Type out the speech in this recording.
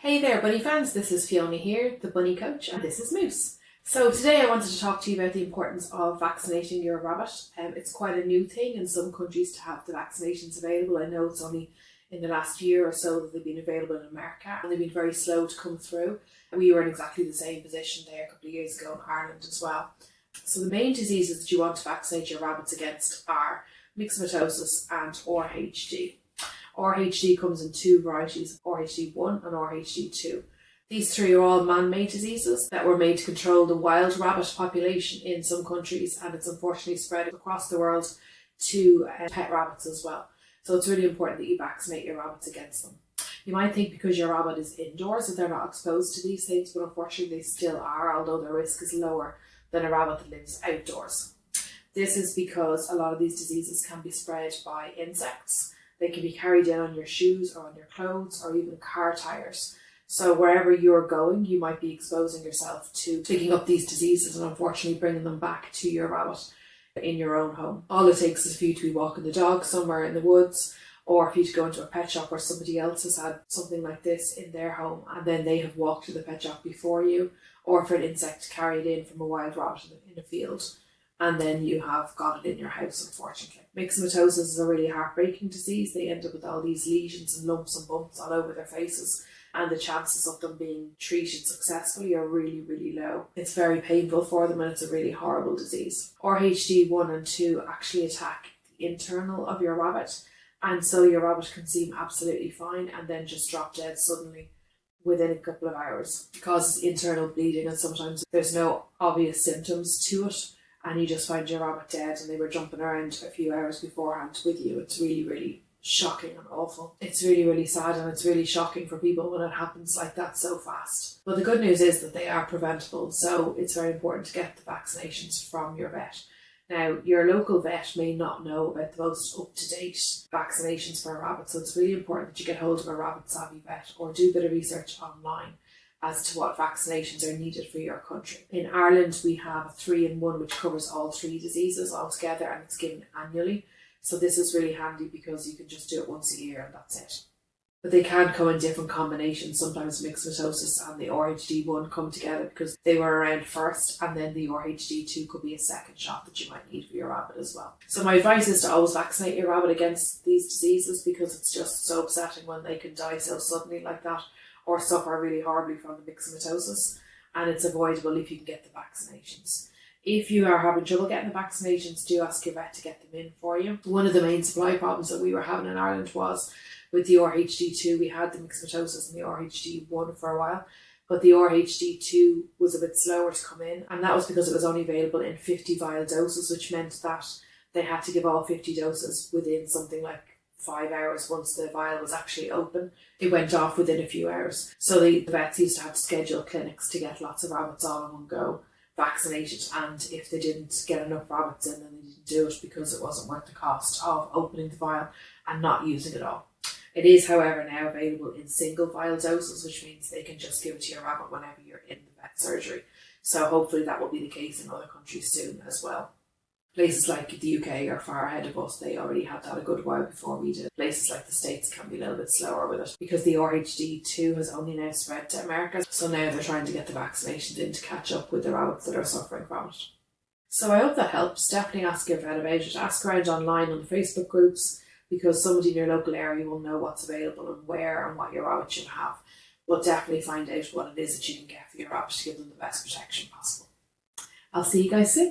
Hey there bunny fans, this is Fiona here, the bunny coach, and this is Moose. So today I wanted to talk to you about the importance of vaccinating your rabbit. It's quite a new thing in some countries to have the vaccinations available. I know it's only in the last year or so that they've been available in America, and they've been very slow to come through. We were in exactly the same position there a couple of years ago in Ireland as well. So the main diseases that you want to vaccinate your rabbits against are myxomatosis and RHD. RHD comes in two varieties, RHD1 and RHD2. These three are all man-made diseases that were made to control the wild rabbit population in some countries, and it's unfortunately spread across the world to pet rabbits as well. So it's really important that you vaccinate your rabbits against them. You might think because your rabbit is indoors that they're not exposed to these things, but unfortunately they still are, although their risk is lower than a rabbit that lives outdoors. This is because a lot of these diseases can be spread by insects. They can be carried in on your shoes or on your clothes or even car tires. So wherever you're going, you might be exposing yourself to picking up these diseases and unfortunately bringing them back to your rabbit in your own home. All it takes is for you to be walking the dog somewhere in the woods, or for you to go into a pet shop where somebody else has had something like this in their home and then they have walked to the pet shop before you, or for an insect to carry it in from a wild rabbit in a field, and then you have got it in your house, unfortunately. Myxomatosis is a really heartbreaking disease. They end up with all these lesions and lumps and bumps all over their faces, and the chances of them being treated successfully are really, really low. It's very painful for them and it's a really horrible disease. RHD 1 and 2 actually attack the internal of your rabbit, and so your rabbit can seem absolutely fine and then just drop dead suddenly within a couple of hours. It causes internal bleeding and sometimes there's no obvious symptoms to it, and you just find your rabbit dead and they were jumping around a few hours beforehand with you. It's really, really shocking and awful. It's really, really sad, and it's really shocking for people when it happens like that so fast. But the good news is that they are preventable, so it's very important to get the vaccinations from your vet. Now, your local vet may not know about the most up-to-date vaccinations for a rabbit, so it's really important that you get hold of a rabbit-savvy vet or do a bit of research online as to what vaccinations are needed for your country. In Ireland, we have a 3-in-1 which covers all three diseases altogether, and it's given annually. So this is really handy because you can just do it once a year and that's it. But they can come in different combinations. Sometimes myxomatosis and the RHD1 come together because they were around first, and then the RHD2 could be a second shot that you might need for your rabbit as well. So my advice is to always vaccinate your rabbit against these diseases because it's just so upsetting when they can die so suddenly like that, or suffer really horribly from the myxomatosis, and it's avoidable if you can get the vaccinations. If you are having trouble getting the vaccinations, do ask your vet to get them in for you. One of the main supply problems that we were having in Ireland was with the RHD2. We had the myxomatosis and the RHD1 for a while, but the RHD2 was a bit slower to come in, and that was because it was only available in 50 vial doses, which meant that they had to give all 50 doses within something like 5 hours. Once the vial was actually open, it went off within a few hours. So the vets used to have to schedule clinics to get lots of rabbits all in one go vaccinated, and if they didn't get enough rabbits in, then they didn't do it because it wasn't worth the cost of opening the vial and not using it all. It is, however, now available in single vial doses, which means they can just give it to your rabbit whenever you're in the vet surgery. So hopefully that will be the case in other countries soon as well. Places like the UK are far ahead of us. They already had that a good while before we did. Places like the States can be a little bit slower with it because the RHD2 has only now spread to America. So now they're trying to get the vaccinations in to catch up with the rabbits that are suffering from it. So I hope that helps. Definitely ask your vet about it. Ask around online on the Facebook groups, because somebody in your local area will know what's available and where and what your rabbit should have. But definitely find out what it is that you can get for your rabbit to give them the best protection possible. I'll see you guys soon.